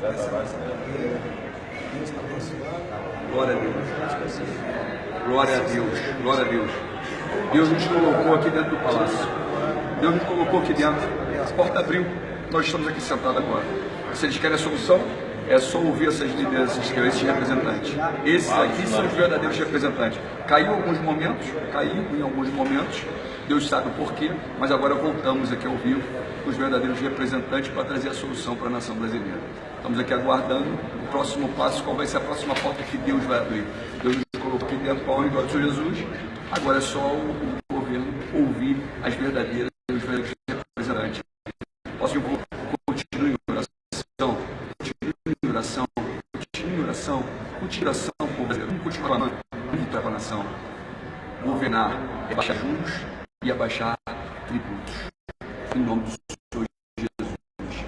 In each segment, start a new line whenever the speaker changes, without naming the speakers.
Deus está abençoando.
Glória a Deus. Glória a Deus. Glória a Deus. Deus nos colocou aqui dentro do palácio. Deus nos colocou aqui dentro. A porta abriu. Nós estamos aqui sentados agora. Se eles querem a solução, é só ouvir essas lideranças, esses representantes. Esses aqui são os verdadeiros representantes. Caiu em alguns momentos, Deus sabe o porquê, mas agora voltamos aqui ao vivo os verdadeiros representantes para trazer a solução para a nação brasileira. Estamos aqui aguardando o próximo passo, qual vai ser a próxima porta que Deus vai abrir. Deus nos colocou aqui dentro para a honra e glória do Senhor Jesus. Agora é só o governo ouvir as verdadeiras e os verdadeiros representantes. Posso ir continue em oração, continue em oração, por Brasil. Vamos continuar clamando muito para a nação. Governar é baixar juros e abaixar tributos. Em nome do Senhor Jesus.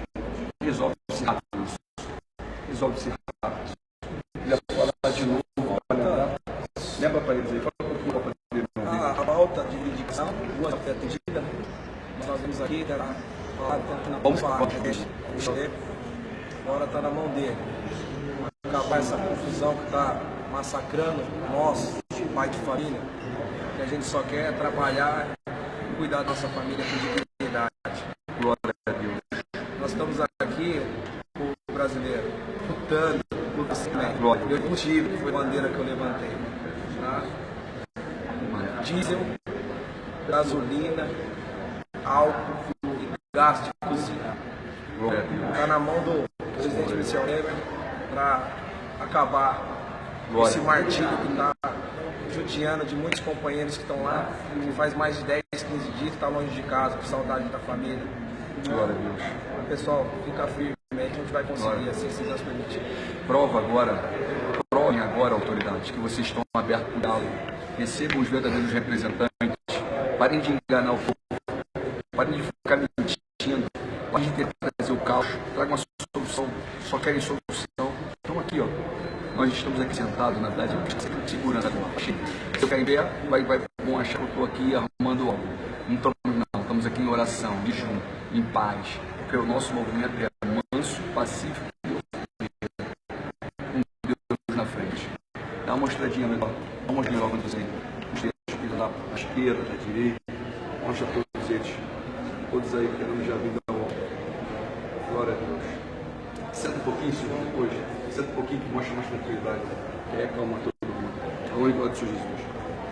Resolve-se rápido isso. Resolve-se rápido. Ele vai falar de novo, lembra para eles aí, fala um pouquinho para ele não ouvir.
A falta de dedicação, duas foi atendida. Nós vimos aqui, vamos falar. Agora está na mão dele. Acabar essa confusão que está massacrando nós, pai de família, que a gente só quer trabalhar e cuidar da nossa família com dignidade.
Glória a Deus.
Nós estamos aqui, o brasileiro, lutando por você. Eu motivo que foi a bandeira que eu levantei. Tá? Diesel, gasolina, álcool e gás de cozinha. Está na mão do presidente Michel Temer para acabar esse martírio que está judiando de muitos companheiros que estão lá, que faz mais de 10, 15 dias que está longe de casa, com saudade da família.
Glória a Deus.
Pessoal, fica firme, a gente vai conseguir, assim, se Deus permitir.
Provem agora, autoridades, que vocês estão abertos para o diálogo. Recebam os verdadeiros representantes. Parem de enganar o povo. Parem de ficar mentindo. Parem de tentar trazer o caos. Tragam uma solução. Só querem solução. Então aqui, ó. Nós estamos aqui sentados, na verdade, segurança agora. Se eu querem ver, vão achar que eu estou aqui arrumando algo. Não, estamos aqui em oração, de jejum, em paz. Porque o nosso movimento é manso, pacífico e com Deus na frente. Dá uma mostradinha melhor. Dá uma mostradinha melhor quando você da esquerda, da direita. Mostra todos eles. Todos aí querendo já vir da volta. Glória a Deus. Senta um pouquinho, Senhor, depois. Senta um pouquinho que mostra mais tranquilidade. Que aí acalma todo mundo. A glória do Senhor Jesus.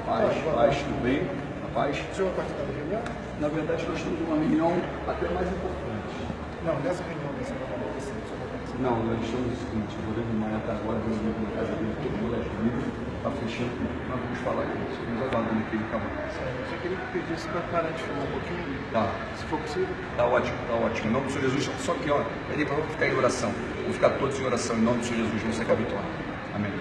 Paz, tudo bem? A paz.
O senhor participa da reunião?
Na verdade, nós temos uma reunião até mais importante.
Não, nessa reunião você vai acontecer.
Não, nós estamos no seguinte, o governo Maia está agora reunido na casa dele, todo mundo é livre, está fechando tudo. Nós vamos falar com isso, vamos aguardando aqui ele acabar.
Eu só queria que pedisse para parar de falar um pouquinho.
Tá.
Se for possível.
Tá ótimo, tá ótimo. Em nome do Senhor Jesus, só que, ó, peraí, para vamos ficar em oração. Vamos ficar todos em oração, em nome do Senhor Jesus, você que é a vitória. Amém.